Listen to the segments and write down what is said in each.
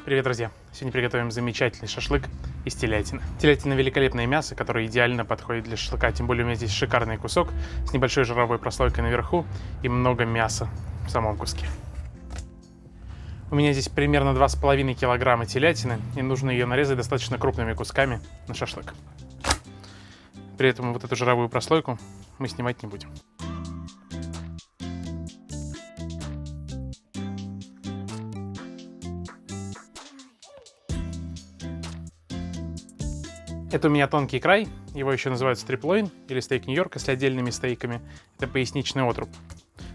Привет, друзья! Сегодня приготовим замечательный шашлык из телятины. Телятина — великолепное мясо, которое идеально подходит для шашлыка. Тем более у меня здесь шикарный кусок с небольшой жировой прослойкой наверху и много мяса в самом куске. У меня здесь примерно 2,5 килограмма телятины, и нужно ее нарезать достаточно крупными кусками на шашлык. При этом вот эту жировую прослойку мы снимать не будем. Это у меня тонкий край, его еще называют стрип-лойн или стейк Нью-Йорка с отдельными стейками. Это поясничный отруб.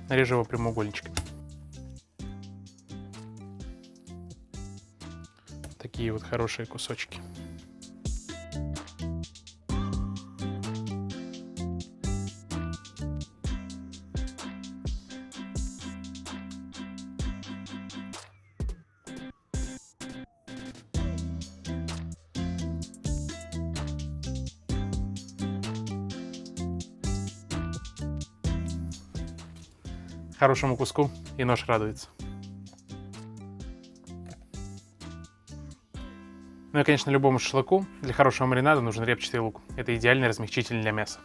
Нарежу его прямоугольничками. Такие вот хорошие кусочки. Хорошему куску и нож радуется. Ну и, конечно, любому шашлыку для хорошего маринада нужен репчатый лук. Это идеальный размягчитель для мяса.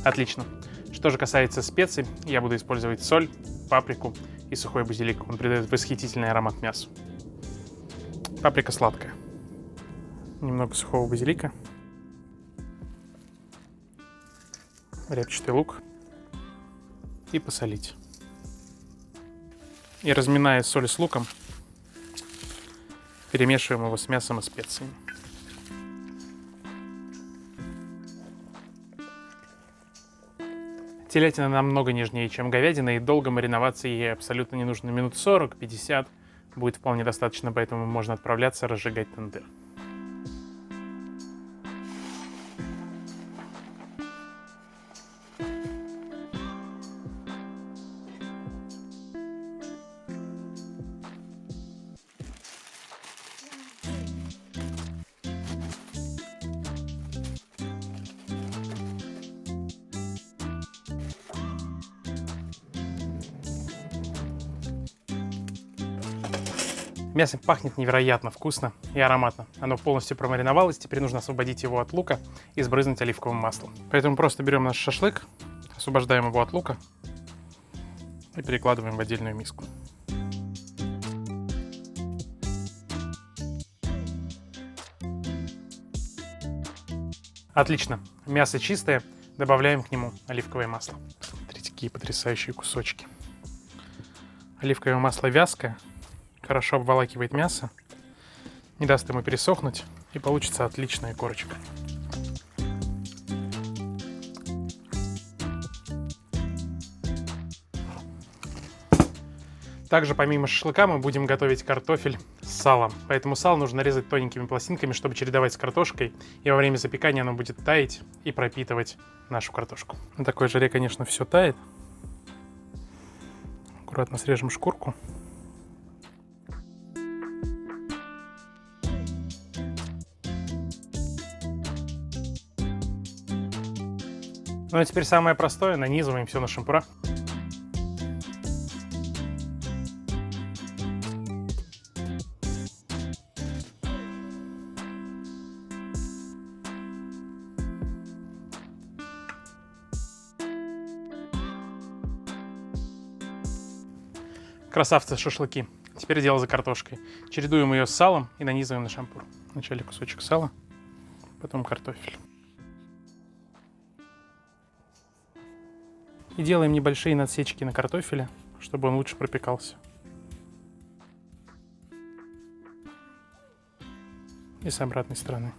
Отлично. Что же касается специй, я буду использовать соль, паприку и сухой базилик. Он придает восхитительный аромат мясу. Паприка сладкая. Немного сухого базилика. Репчатый лук. И посолить. И разминая соль с луком, перемешиваем его с мясом и специями. Телятина намного нежнее, чем говядина, и долго мариноваться ей абсолютно не нужно. Минут 40-50 будет вполне достаточно, поэтому можно отправляться разжигать тандыр. Мясо пахнет невероятно вкусно и ароматно. Оно полностью промариновалось, теперь нужно освободить его от лука и сбрызнуть оливковым маслом. Поэтому просто берем наш шашлык, освобождаем его от лука и перекладываем в отдельную миску. Отлично, мясо чистое, добавляем к нему оливковое масло. Смотрите, какие потрясающие кусочки. Оливковое масло вязкое. Хорошо обволакивает мясо, не даст ему пересохнуть, и получится отличная корочка. Также помимо шашлыка мы будем готовить картофель с салом, поэтому сало нужно нарезать тоненькими пластинками, чтобы чередовать с картошкой, и во время запекания оно будет таять и пропитывать нашу картошку. На такой жаре, конечно, все тает. Аккуратно срежем шкурку. Ну а теперь самое простое, нанизываем все на шампура. Красавцы шашлыки. Теперь дело за картошкой. Чередуем ее с салом и нанизываем на шампур. Вначале кусочек сала, потом картофель. И делаем небольшие надсечки на картофеле, чтобы он лучше пропекался. И с обратной стороны.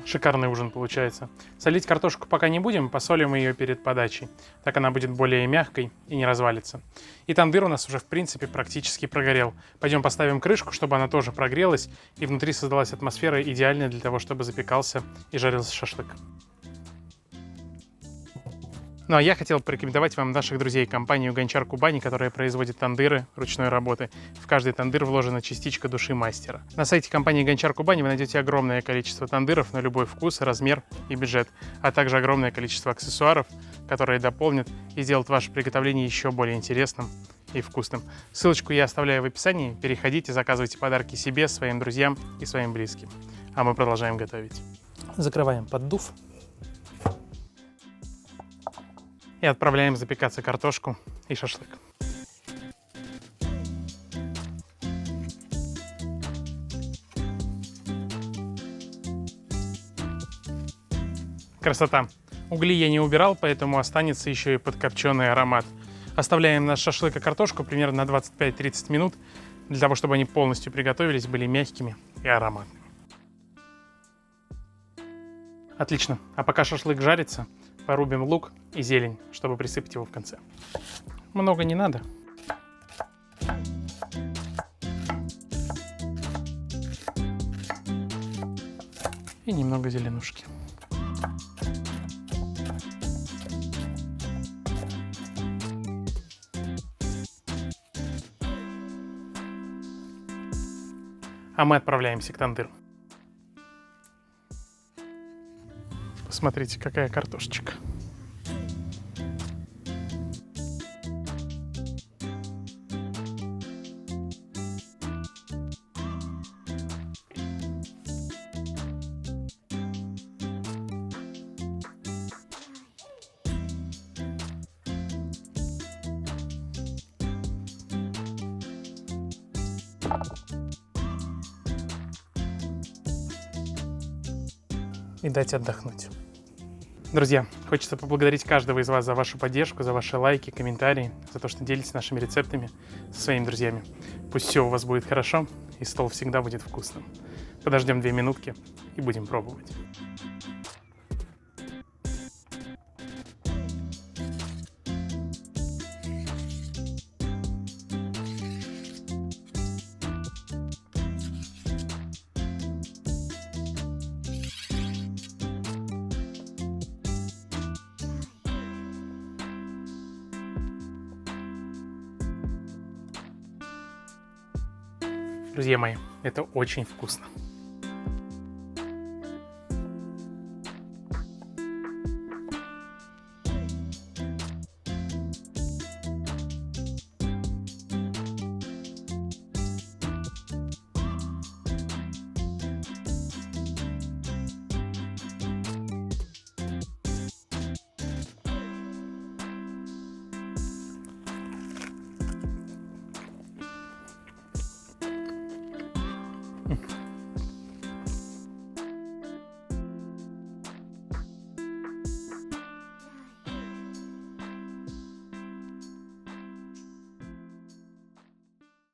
Шикарный ужин получается. Солить картошку пока не будем, посолим ее перед подачей. Так она будет более мягкой и не развалится. И тандыр у нас уже в принципе практически прогорел. Пойдем поставим крышку, чтобы она тоже прогрелась, и внутри создалась атмосфера идеальная для того, чтобы запекался и жарился шашлык. Ну а я хотел порекомендовать вам наших друзей, компанию Гончар Кубани, которая производит тандыры ручной работы. В каждый тандыр вложена частичка души мастера. На сайте компании Гончар Кубани вы найдете огромное количество тандыров на любой вкус, размер и бюджет, а также огромное количество аксессуаров, которые дополнят и сделают ваше приготовление еще более интересным и вкусным. Ссылочку я оставляю в описании. Переходите, заказывайте подарки себе, своим друзьям и своим близким. А мы продолжаем готовить. Закрываем поддув. И отправляем запекаться картошку и шашлык. Красота! Угли я не убирал, поэтому останется еще и подкопченый аромат. Оставляем наш шашлык и картошку примерно на 25-30 минут, для того, чтобы они полностью приготовились, были мягкими и ароматными. Отлично. А пока шашлык жарится, порубим лук и зелень, чтобы присыпать его в конце. Много не надо. И немного зеленушки. А мы отправляемся к тандыру. Посмотрите, какая картошечка. И дать отдохнуть. Друзья, хочется поблагодарить каждого из вас за вашу поддержку, за ваши лайки, комментарии, за то, что делитесь нашими рецептами со своими друзьями. Пусть все у вас будет хорошо, и стол всегда будет вкусным. Подождем 2 минутки и будем пробовать. Друзья мои, это очень вкусно.